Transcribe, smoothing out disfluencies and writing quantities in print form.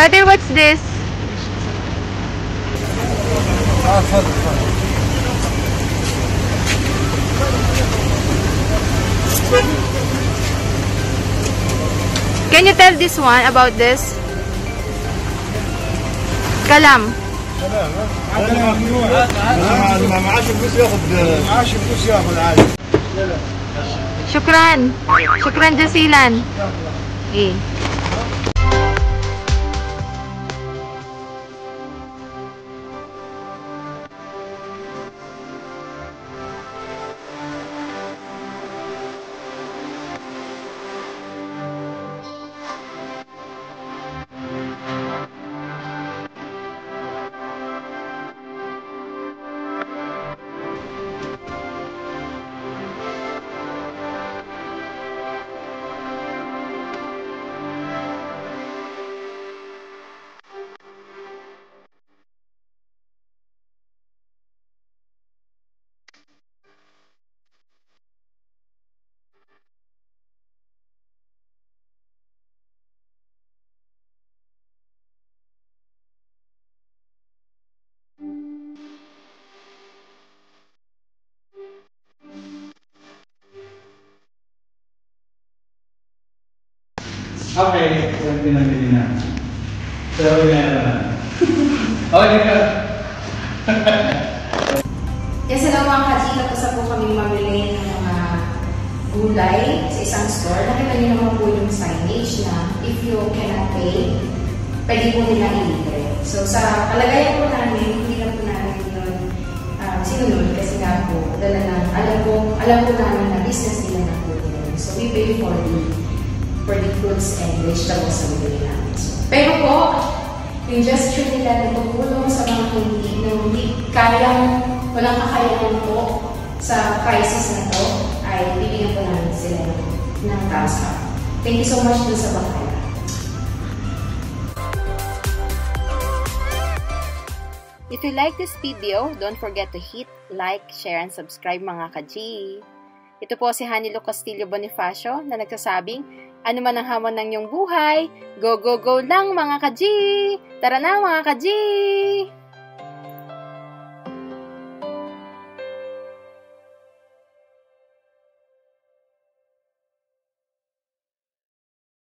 Brother, what's this? Can you tell this one about this? كلام. معاش الفلوس ياخذ عادي. شكرا. شكرا جزيلا. ايه. Okay, so pinamili na. So, meron na. Okay ka. Yes, hello mga kaji. Tapos po kami mamili ng mga gulay sa isang store. Nakita niyo naman po yung signage na if you cannot pay, pwede po nila ilibre. So, sa kalagayan po namin, hindi na po namin yun sinunod kasi nga po, alam po namin na business nila na po yun. So, we pay for the fruits and vegetables sa bibili namin. So, pero po, yung gesture nila na tumulong sa mga hindi kayang, walang kakayanan po sa crisis na to, ay bibigyan po namin sila ng thumbs up. Thank you so much dun sa bangkaya. If you like this video, don't forget to hit like, share, and subscribe mga ka-G. Ito po si Hanilo Castillo Bonifacio na nagsasabing, ano man ang hamon ng iyong buhay, go, go, go lang mga ka-G! Tara na mga ka-G!